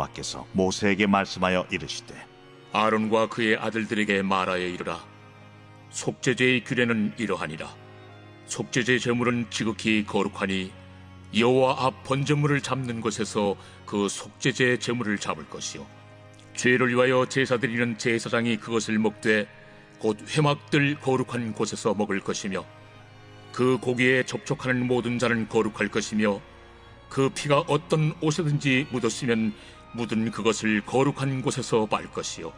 여호와께서 모세에게 말씀하여 이르시되 아론과 그의 아들들에게 말하여 이르라. 속죄제의 규례는 이러하니라. 속죄제 제물은 지극히 거룩하니 여호와 앞 번제물을 잡는 곳에서 그 속죄제 제물을 잡을 것이요 죄를 위하여 제사 드리는 제사장이 그것을 먹되 곧 회막들 거룩한 곳에서 먹을 것이며 그 고기에 접촉하는 모든 자는 거룩할 것이며 그 피가 어떤 옷에든지 묻었으면 묻은 그것을 거룩한 곳에서 말 것이요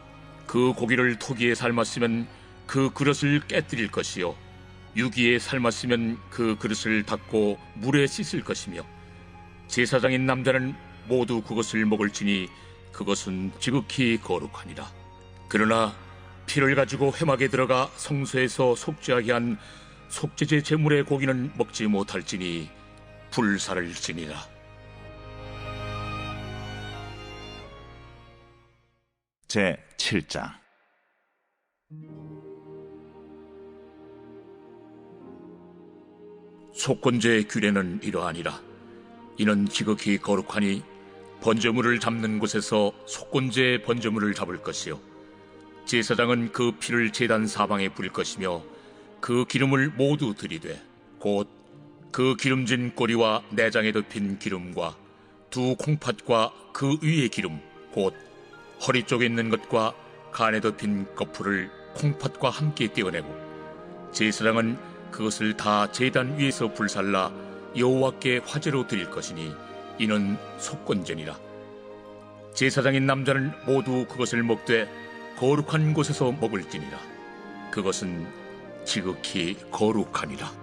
그 고기를 토기에 삶았으면 그 그릇을 깨뜨릴 것이요 유기에 삶았으면 그 그릇을 닦고 물에 씻을 것이며 제사장인 남자는 모두 그것을 먹을지니 그것은 지극히 거룩하니라. 그러나 피를 가지고 회막에 들어가 성소에서 속죄하게 한 속죄제 제물의 고기는 먹지 못할지니 불사를 지니라. 제 7장. 속건제의 규례는 이러하니라. 이는 지극히 거룩하니 번제물을 잡는 곳에서 속건제의 번제물을 잡을 것이요 제사장은 그 피를 제단 사방에 부릴 것이며 그 기름을 모두 들이되 곧 그 기름진 꼬리와 내장에 덮인 기름과 두 콩팥과 그 위의 기름 곧 허리 쪽에 있는 것과 간에 덮인 거풀을 콩팥과 함께 떼어내고 제사장은 그것을 다 제단 위에서 불살라 여호와께 화제로 드릴 것이니 이는 속건제니라. 제사장인 남자는 모두 그것을 먹되 거룩한 곳에서 먹을지니라. 그것은 지극히 거룩하니라.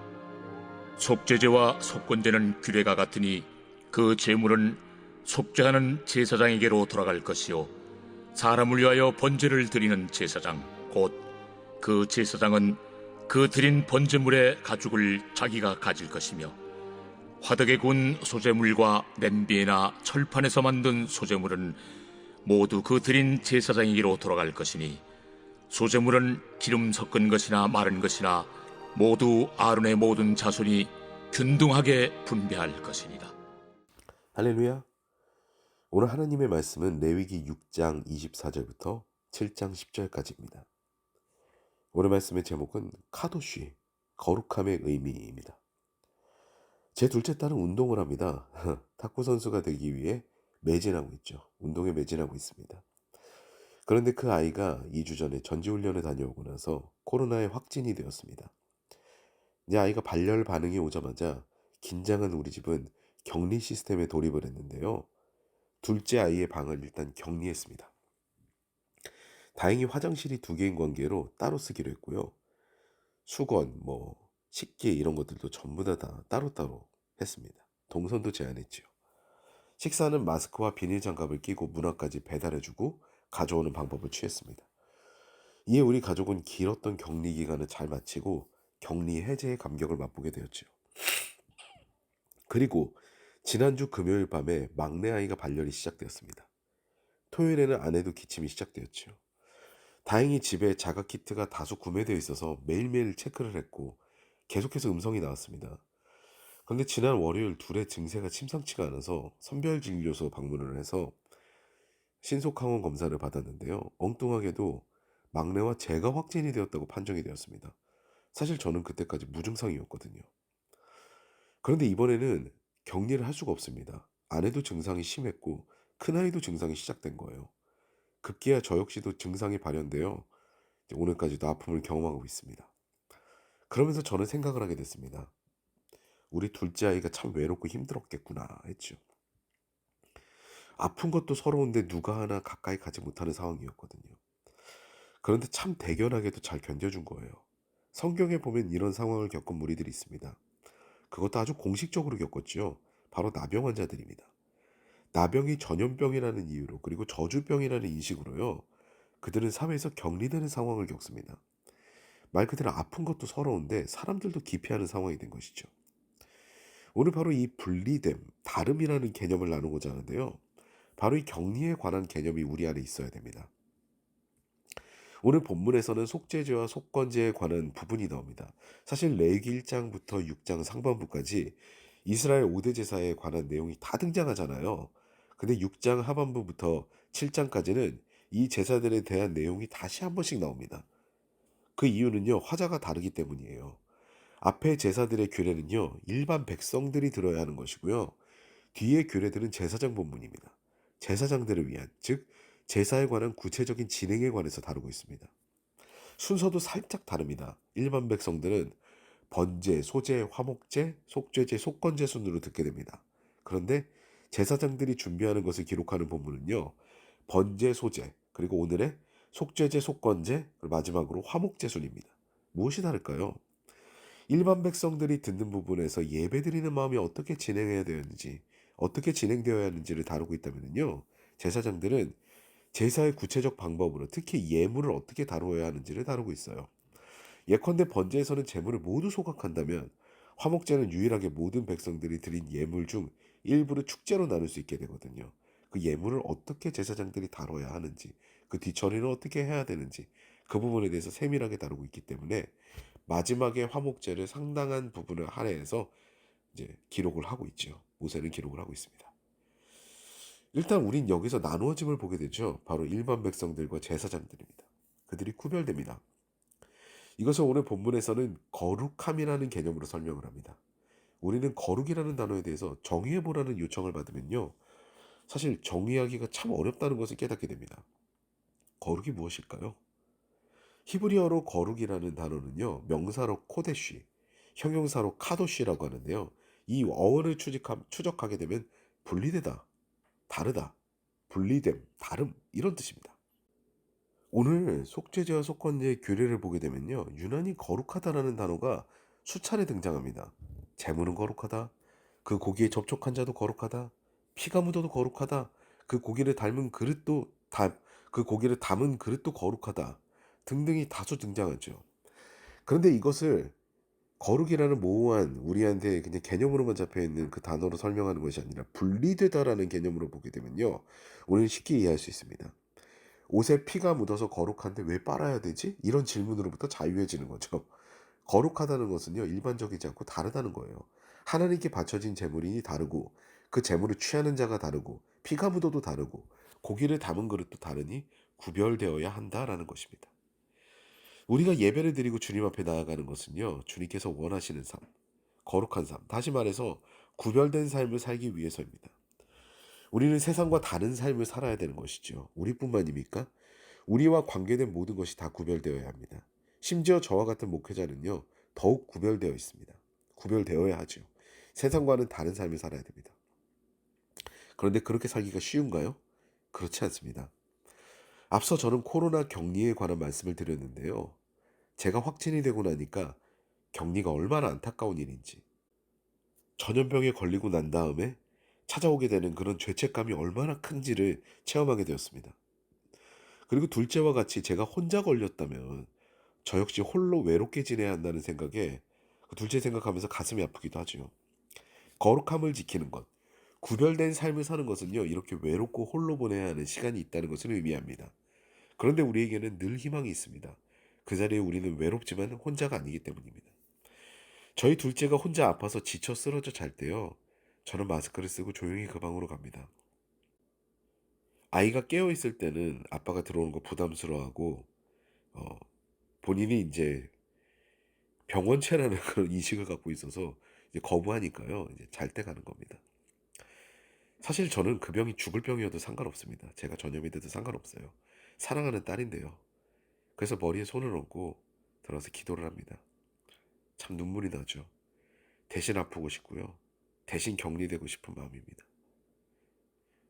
속죄제와 속건제는 규례가 같으니 그 제물은 속죄하는 제사장에게로 돌아갈 것이요 사람을 위하여 번제를 드리는 제사장 곧 그 제사장은 그 드린 번제물의 가죽을 자기가 가질 것이며 화덕에 구운 소제물과 냄비나 철판에서 만든 소제물은 모두 그 드린 제사장에게로 돌아갈 것이니 소제물은 기름 섞은 것이나 마른 것이나 모두 아론의 모든 자손이 균등하게 분배할 것이니라. 할렐루야. 오늘 하나님의 말씀은 레위기 6장 24절부터 7장 10절까지입니다. 오늘 말씀의 제목은 카도쉬, 거룩함의 의미입니다. 제 둘째 딸은 운동을 합니다. 탁구 선수가 되기 위해 매진하고 있죠. 운동에 매진하고 있습니다. 그런데 그 아이가 2주 전에 전지훈련에 다녀오고 나서 코로나에 확진이 되었습니다. 이제 아이가 발열 반응이 오자마자 긴장한 우리 집은 격리 시스템에 돌입을 했는데요. 둘째 아이의 방을 일단 격리했습니다. 다행히 화장실이 2개인 관계로 따로 쓰기로 했고요. 수건, 식기 이런 것들도 전부 다 따로따로 했습니다. 동선도 제한했죠. 식사는 마스크와 비닐 장갑을 끼고 문 앞까지 배달해주고 가져오는 방법을 취했습니다. 이에 우리 가족은 길었던 격리 기간을 잘 마치고 격리 해제의 감격을 맛보게 되었죠. 그리고 지난주 금요일 밤에 막내 아이가 발열이 시작되었습니다. 토요일에는 아내도 기침이 시작되었죠. 다행히 집에 자가 키트가 다수 구매되어 있어서 매일매일 체크를 했고 계속해서 음성이 나왔습니다. 그런데 지난 월요일 둘의 증세가 심상치가 않아서 선별진료소 방문을 해서 신속항원 검사를 받았는데요. 엉뚱하게도 막내와 제가 확진이 되었다고 판정이 되었습니다. 사실 저는 그때까지 무증상이었거든요. 그런데 이번에는 격리를 할 수가 없습니다. 아내도 증상이 심했고 큰아이도 증상이 시작된 거예요. 급기야 저 역시도 증상이 발현되어 오늘까지도 아픔을 경험하고 있습니다. 그러면서 저는 생각을 하게 됐습니다. 우리 둘째 아이가 참 외롭고 힘들었겠구나 했죠. 아픈 것도 서러운데 누가 하나 가까이 가지 못하는 상황이었거든요. 그런데 참 대견하게도 잘 견뎌준 거예요. 성경에 보면 이런 상황을 겪은 무리들이 있습니다. 그것도 아주 공식적으로 겪었죠. 바로 나병 환자들입니다. 나병이 전염병이라는 이유로 그리고 저주병이라는 인식으로요. 그들은 사회에서 격리되는 상황을 겪습니다. 말 그대로 아픈 것도 서러운데 사람들도 기피하는 상황이 된 것이죠. 오늘 바로 이 분리됨, 다름이라는 개념을 나누고자 하는데요. 바로 이 격리에 관한 개념이 우리 안에 있어야 됩니다. 오늘 본문에서는 속죄제와 속건제에 관한 부분이 나옵니다. 사실 레위기 1장부터 6장 상반부까지 이스라엘 5대 제사에 관한 내용이 다 등장하잖아요. 근데 6장 하반부부터 7장까지는 이 제사들에 대한 내용이 다시 한 번씩 나옵니다. 그 이유는요, 화자가 다르기 때문이에요. 앞에 제사들의 규례는요, 일반 백성들이 들어야 하는 것이고요. 뒤의 규례들은 제사장 본문입니다. 제사장들을 위한, 즉 제사에 관한 구체적인 진행에 관해서 다루고 있습니다. 순서도 살짝 다릅니다. 일반 백성들은 번제, 소제, 화목제, 속죄제, 속건제 순으로 듣게 됩니다. 그런데 제사장들이 준비하는 것을 기록하는 본문은요, 번제, 소제, 그리고 오늘의 속죄제, 속건제, 그리고 마지막으로 화목제 순입니다. 무엇이 다를까요? 일반 백성들이 듣는 부분에서 예배드리는 마음이 어떻게 진행해야 되었는지, 어떻게 진행되어야 하는지를 다루고 있다면요, 제사장들은 제사의 구체적 방법으로 특히 예물을 어떻게 다루어야 하는지를 다루고 있어요. 예컨대 번제에서는 제물을 모두 소각한다면 화목제는 유일하게 모든 백성들이 드린 예물 중 일부를 축제로 나눌 수 있게 되거든요. 그 예물을 어떻게 제사장들이 다뤄야 하는지, 그 뒤처리는 어떻게 해야 되는지 그 부분에 대해서 세밀하게 다루고 있기 때문에 마지막에 화목제를 상당한 부분을 할애해서 이제 기록을 하고 있죠. 모세는 기록을 하고 있습니다. 일단 우린 여기서 나누어짐을 보게 되죠. 바로 일반 백성들과 제사장들입니다. 그들이 구별됩니다. 이것을 오늘 본문에서는 거룩함이라는 개념으로 설명을 합니다. 우리는 거룩이라는 단어에 대해서 정의해보라는 요청을 받으면요, 사실 정의하기가 참 어렵다는 것을 깨닫게 됩니다. 거룩이 무엇일까요? 히브리어로 거룩이라는 단어는요, 명사로 코데쉬, 형용사로 카도쉬라고 하는데요. 이 어원을 추적하게 되면 분리되다, 다르다, 분리됨, 다름 이런 뜻입니다. 오늘 속죄제와 속건제의 규례를 보게 되면요, 유난히 거룩하다라는 단어가 수차례 등장합니다. 재물은 거룩하다, 그 고기에 접촉한 자도 거룩하다, 피가 묻어도 거룩하다, 그 고기를 닮은 그릇도 그 고기를 담은 그릇도 거룩하다 등등이 다수 등장하죠. 그런데 이것을 거룩이라는 모호한 우리한테 그냥 개념으로만 잡혀 있는 그 단어로 설명하는 것이 아니라 분리되다라는 개념으로 보게 되면요, 우리는 쉽게 이해할 수 있습니다. 옷에 피가 묻어서 거룩한데 왜 빨아야 되지? 이런 질문으로부터 자유해지는 거죠. 거룩하다는 것은요, 일반적이지 않고 다르다는 거예요. 하나님께 바쳐진 제물이 다르고, 그 제물을 취하는 자가 다르고, 피가 묻어도 다르고, 고기를 담은 그릇도 다르니 구별되어야 한다라는 것입니다. 우리가 예배를 드리고 주님 앞에 나아가는 것은요, 주님께서 원하시는 삶, 거룩한 삶, 다시 말해서 구별된 삶을 살기 위해서입니다. 우리는 세상과 다른 삶을 살아야 되는 것이죠. 우리뿐만입니까? 우리와 관계된 모든 것이 다 구별되어야 합니다. 심지어 저와 같은 목회자는요, 더욱 구별되어 있습니다. 구별되어야 하죠. 세상과는 다른 삶을 살아야 됩니다. 그런데 그렇게 살기가 쉬운가요? 그렇지 않습니다. 앞서 저는 코로나 격리에 관한 말씀을 드렸는데요. 제가 확진이 되고 나니까 격리가 얼마나 안타까운 일인지, 전염병에 걸리고 난 다음에 찾아오게 되는 그런 죄책감이 얼마나 큰지를 체험하게 되었습니다. 그리고 둘째와 같이 제가 혼자 걸렸다면 저 역시 홀로 외롭게 지내야 한다는 생각에 그 둘째 생각하면서 가슴이 아프기도 하죠. 거룩함을 지키는 것, 구별된 삶을 사는 것은요, 이렇게 외롭고 홀로 보내야 하는 시간이 있다는 것을 의미합니다. 그런데 우리에게는 늘 희망이 있습니다. 그 자리에 우리는 외롭지만 혼자가 아니기 때문입니다. 저희 둘째가 혼자 아파서 지쳐 쓰러져 잘 때요, 저는 마스크를 쓰고 조용히 그 방으로 갑니다. 아이가 깨어 있을 때는 아빠가 들어오는 거 부담스러워하고 어, 본인이 이제 병원체라는 그런 인식을 갖고 있어서 이제 거부하니까요, 이제 잘 때 가는 겁니다. 사실 저는 그 병이 죽을 병이어도 상관없습니다. 제가 전염이 돼도 상관없어요. 사랑하는 딸인데요. 그래서 머리에 손을 얹고 들어서 기도를 합니다. 참 눈물이 나죠. 대신 아프고 싶고요. 대신 격리되고 싶은 마음입니다.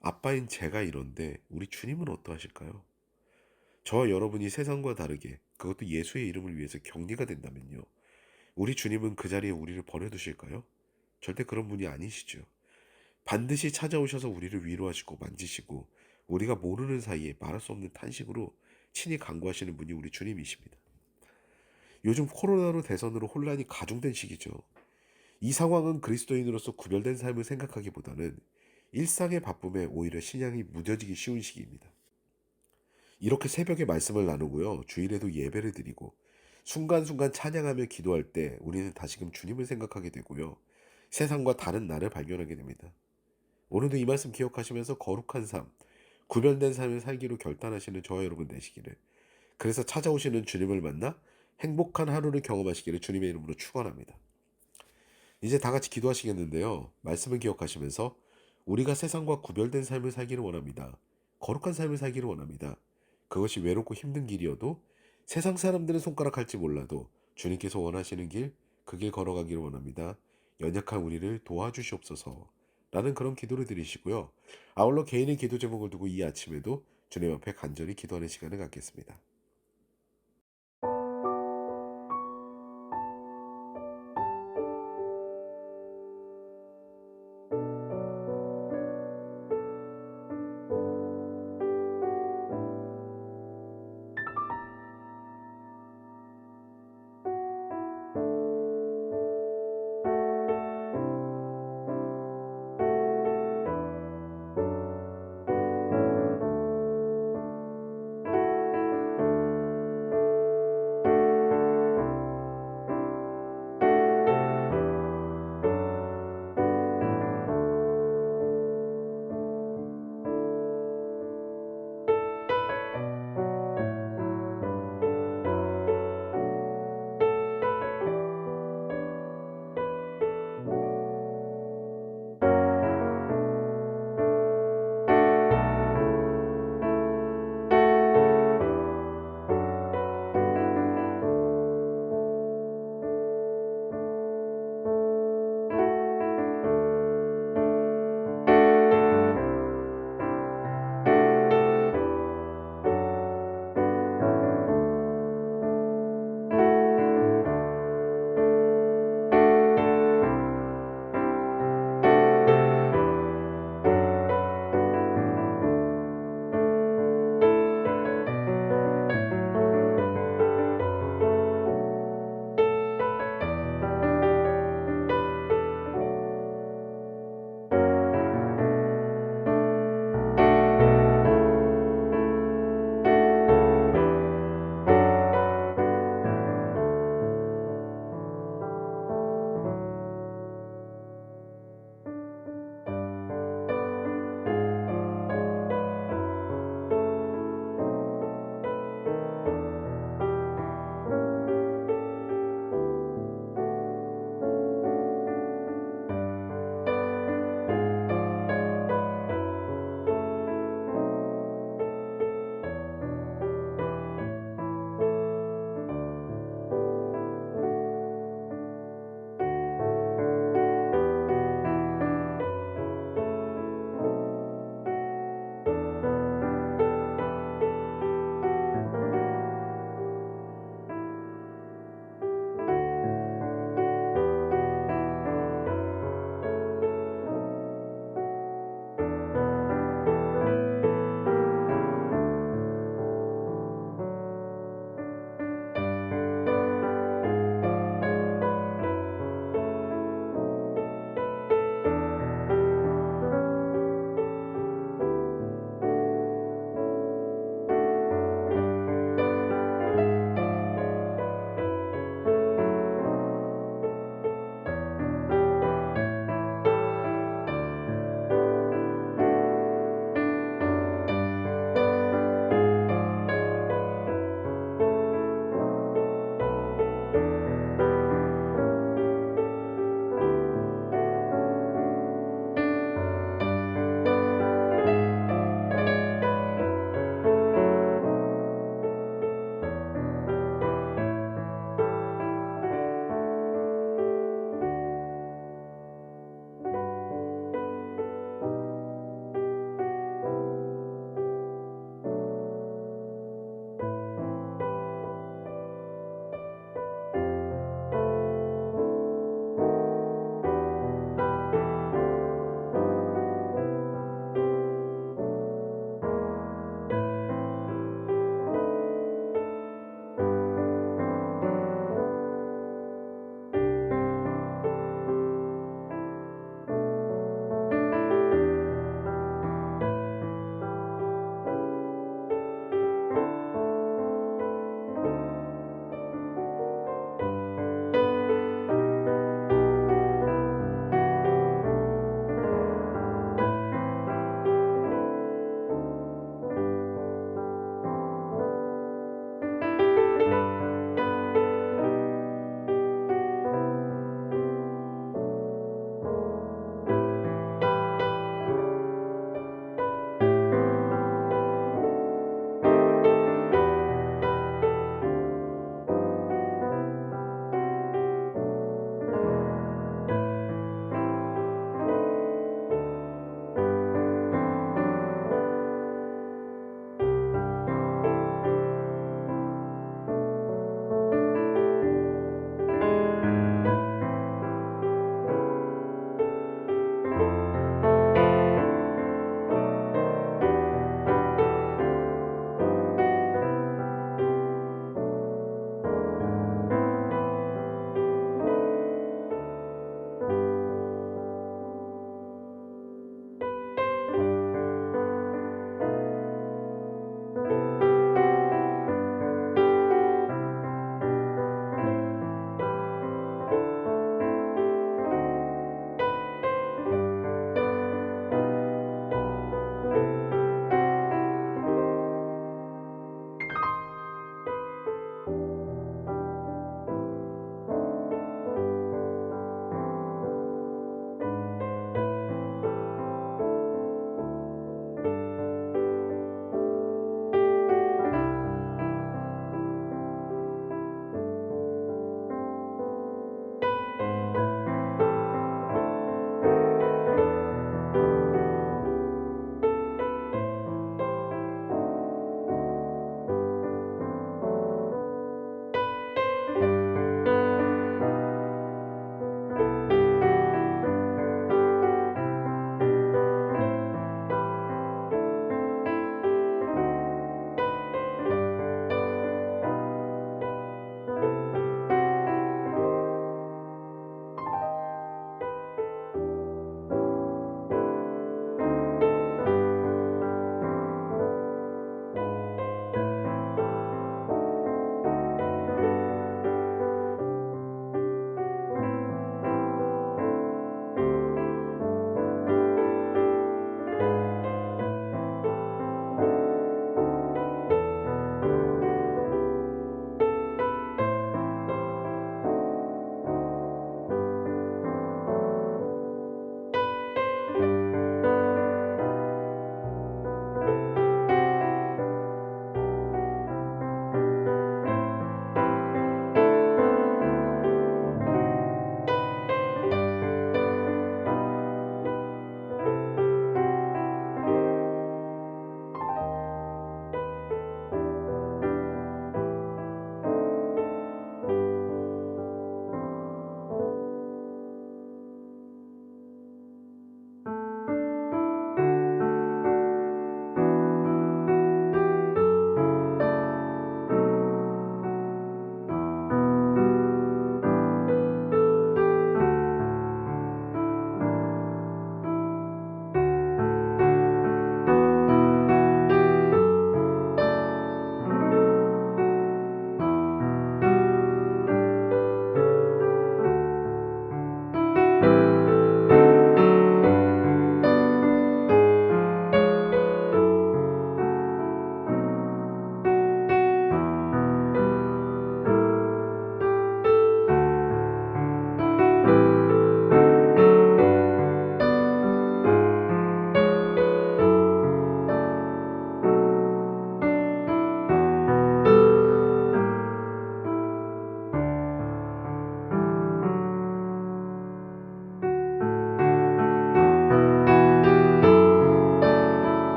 아빠인 제가 이런데 우리 주님은 어떠하실까요? 저와 여러분이 세상과 다르게, 그것도 예수의 이름을 위해서 격리가 된다면요, 우리 주님은 그 자리에 우리를 버려두실까요? 절대 그런 분이 아니시죠. 반드시 찾아오셔서 우리를 위로하시고 만지시고 우리가 모르는 사이에 말할 수 없는 탄식으로 친히 간구하시는 분이 우리 주님이십니다. 요즘 코로나로 대선으로 혼란이 가중된 시기죠. 이 상황은 그리스도인으로서 구별된 삶을 생각하기보다는 일상의 바쁨에 오히려 신앙이 무뎌지기 쉬운 시기입니다. 이렇게 새벽에 말씀을 나누고요, 주일에도 예배를 드리고 순간순간 찬양하며 기도할 때 우리는 다시금 주님을 생각하게 되고요, 세상과 다른 나를 발견하게 됩니다. 오늘도 이 말씀 기억하시면서 거룩한 삶, 구별된 삶을 살기로 결단하시는 저와 여러분 되시기를, 그래서 찾아오시는 주님을 만나 행복한 하루를 경험하시기를 주님의 이름으로 축원합니다. 이제 다 같이 기도하시겠는데요. 말씀을 기억하시면서 우리가 세상과 구별된 삶을 살기를 원합니다. 거룩한 삶을 살기를 원합니다. 그것이 외롭고 힘든 길이어도 세상 사람들은 손가락할지 몰라도 주님께서 원하시는 길, 그 길 걸어가기를 원합니다. 연약한 우리를 도와주시옵소서. 라는 그런 기도를 드리시고요. 아울러 개인의 기도 제목을 두고 이 아침에도 주님 앞에 간절히 기도하는 시간을 갖겠습니다.